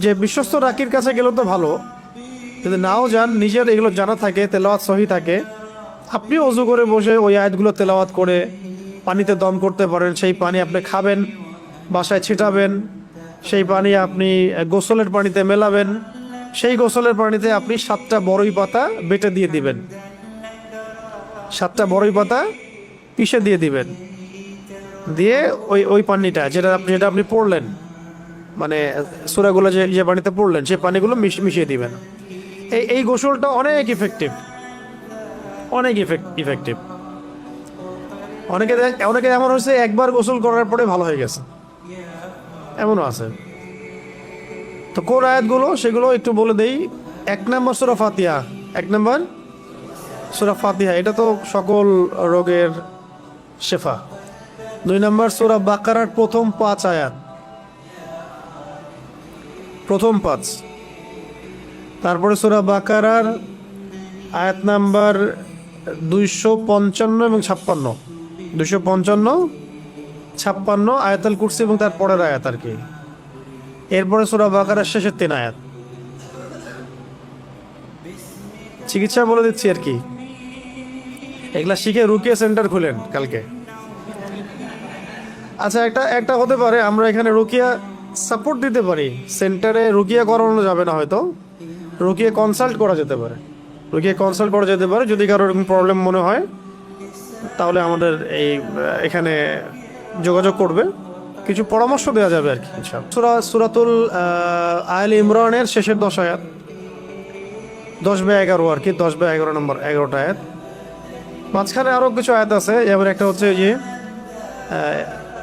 যে বিশ্বস্ত রাকির কাছে গেলে তো ভালো, যদি নাও যান, নিজের এগুলো জানা থাকে, তেলাওয়াত সহি থাকে, আপনি অজু করে বসে ওই আয়াতগুলো তেলাওয়াত করে পানিতে দম করতে পারেন। সেই পানি আপনি খাবেন, বাসায় ছিটাবেন, সেই পানি আপনি গোসলের পানিতে মেলাবেন, সেই গোসলের পানিতে আপনি 7টা বড়ই পাতা বেটে দিয়ে দিবেন, 7টা বড়ই পাতা পিষে দিয়ে দিবেন, দিয়ে ওই ওই পানিটা যেটা আপনি পড়লেন, মানে সূরাগুলো যে যে পানিতে পড়লেন সেই পানিগুলো মিশিয়ে দিবেন। এই গোসলটা অনেক ইফেক্টিভ, অনেক ইফেক্টিভ। অনেকে এমন হয়েছে একবার গোসল করার পরে ভালো হয়ে গেছে, এমনও আছে। তো কোন আয়াতগুলো সেগুলো একটু বলে দেই। 1 নম্বর সূরা ফাতিহা, 1 নম্বর সূরা ফাতিহা, এটা তো সকল রোগের শেফা। 2 নম্বর সূরা বাকারার প্রথম 5 আয়াত, প্রথম 5। তারপরে সূরা বাকারার আয়াত নাম্বার 255 এবং 56, 255, 56, আয়াতুল কুরসি এবং তার পরের আয়াত আর কি। এরপরে সূরা বাকারার শেষের 3 আয়াত। চিকিৎসা বলে দিচ্ছি আর কি, এগুলা শিখে রুকিয়া সেন্টার খুলেন কালকে। আচ্ছা, একটা হতে পারে আমরা এখানে রুকিয়া সাপোর্ট দিতে পারি, সেন্টারে রুকিয়া করানো যাবে না, হয়তো রুকিয়া কনসাল্ট করা যেতে পারে, রুকিয়া কনসাল্ট করা যেতে পারে। যদি কারো এরকম প্রবলেম মনে হয় তাহলে আমাদের এখানে যোগাযোগ করবে, কিছু পরামর্শ দেওয়া যাবে আর কি। সূরাতুল আলে ইমরানের শেষের 10 আয়াত, 10 বা 11 আর কি, 10 বা 11 নম্বর, 11টা আয়াত। মাঝখানে আরও কিছু আয়াত আছে, যেমন একটা হচ্ছে যে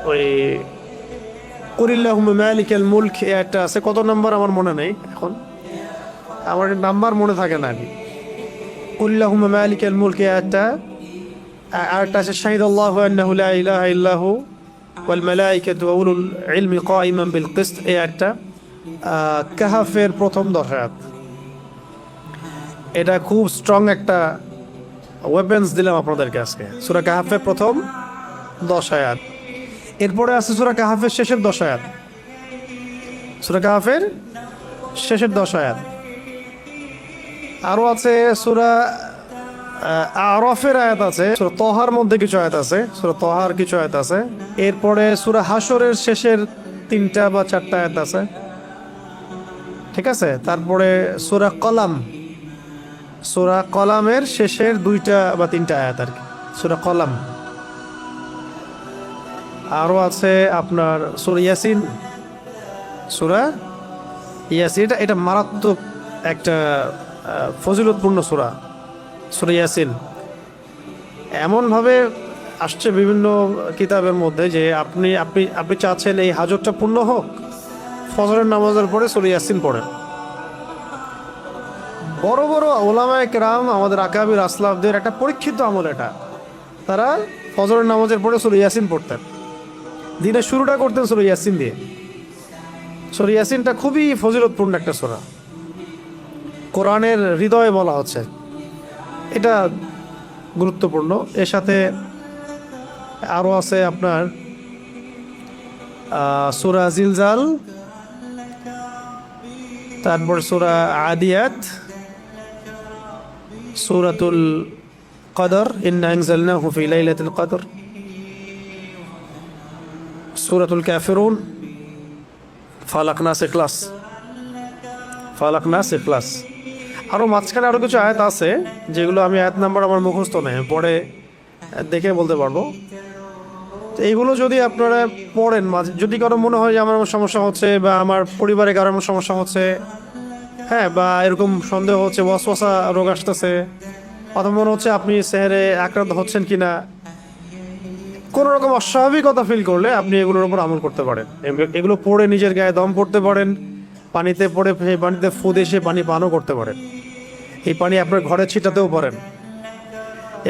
ওই কুলিল্লাহুম্মা মালিকাল মুলক, এই আয়াতটা আছে। কত নম্বর আমার মনে নেই এখন, আমার নাম্বার মনে থাকে না। আমি কুলিল্লাহুম্মা মালিকাল মুলক, এই আয়াতটা। আরেকটা আছে শাহিদাল্লাহু আন্নাহু লা ইলাহা ইল্লাহু ওয়াল মালাইকাতু ওয়া উলুল ইলমি কাইমান বিল কিসত, এই আয়াতটা। কাহাফের প্রথম 10 আয়াত। এটা খুব স্ট্রং একটা ওয়েপেন্স দিলাম আপনাদেরকে আজকে। সূরা কাহাফের প্রথম 10 আয়াত। এরপরে আছে সূরা কাহাফের শেষের 10 আয়াত, সূরা কাহাফের শেষের 10 আয়াত। আরও আছে সূরা আরাফের আয়াত আছে, সূরা তহার মধ্যে কিছু আয়াত আছে, সূরা তহার কিছু আয়াত আছে। এরপরে সূরা হাশরের শেষের 3টা বা 4টা আয়াত আছে, ঠিক আছে। তারপরে সূরা কলাম, সূরা কলামের শেষের 2টা বা 3টা আয়াত আর কি, সূরা কলাম। আরও আছে আপনার সূরা ইয়াসিন, সূরা ইয়াসিন, এটা মারাত্মক একটা ফজিলতপূর্ণ সূরা, সূরা ইয়াসিন। এমনভাবে আসছে বিভিন্ন কিতাবের মধ্যে যে আপনি আপনি আপনি চাচ্ছেন এই হাজতটা পূর্ণ হোক, ফজরের নামাজের পরে সূরা ইয়াসিন পড়েন। বড় বড় ওলামায়ে কেরাম, আমাদের আকাবির আসলাফদের একটা পরীক্ষিত আমল এটা। তারা ফজরের নামাজের পরে সূরা ইয়াসিন পড়তেন, দিনের শুরুটা করতেন সূরা ইয়াসিন দিয়ে। সূরা ইয়াসিনটা খুবই ফজিলতপূর্ণ একটা সূরা, কোরআনের হৃদয় বলা হচ্ছে, এটা গুরুত্বপূর্ণ। এর সাথে আরও আছে আপনার সূরা জিলজাল, তারপর সূরা আদিয়াত, সূরাতুল কদর, ইন্না আনজালনাহু ফি লাইলাতুল কদর, সূরাতুল কাফিরুন, ফালাক নাস ইখলাস, ফালাক নাস ইখলাস। আরও মাঝখানে আরও কিছু আয়াত আছে যেগুলো আমি আয়াত নাম্বার আমার মুখস্থ নেই, পরে দেখে বলতে পারবো। তো এইগুলো যদি আপনারা পড়েন, যদি কারো মনে হয় যে আমার সমস্যা হচ্ছে বা আমার পরিবারে কারোর সমস্যা হচ্ছে, হ্যাঁ, বা এরকম সন্দেহ হচ্ছে, ওয়াসওয়াসা রোগ আসতেছে, অথবা মনে হচ্ছে আপনি সেহরে আক্রান্ত হচ্ছেন কিনা, কোনো রকম অস্বাভাবিকতা ফিল করলে আপনি এগুলোর উপর আমল করতে পারেন। এগুলো পড়ে নিজের গায়ে দম পড়তে পারেন, পানিতে পড়ে সেই পানিতে ফু দিয়ে সে পানি পানও করতে পারেন। এই পানি আপনার ঘরে ছিটাতেও পারেন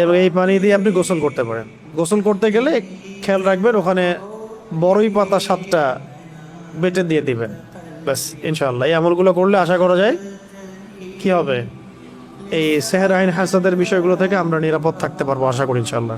এবং এই পানি দিয়ে আপনি গোসল করতে পারেন। গোসল করতে গেলে খেয়াল রাখবেন ওখানে বড়ই পাতা 7টা বেটে দিয়ে দিবেন, ব্যাস। ইনশাআল্লাহ এই আমলগুলো করলে আশা করা যায় কি হবে, এই সেহর আইন হাসাদের বিষয়গুলো থেকে আমরা নিরাপদ থাকতে পারবো, আশা করি ইনশাআল্লাহ।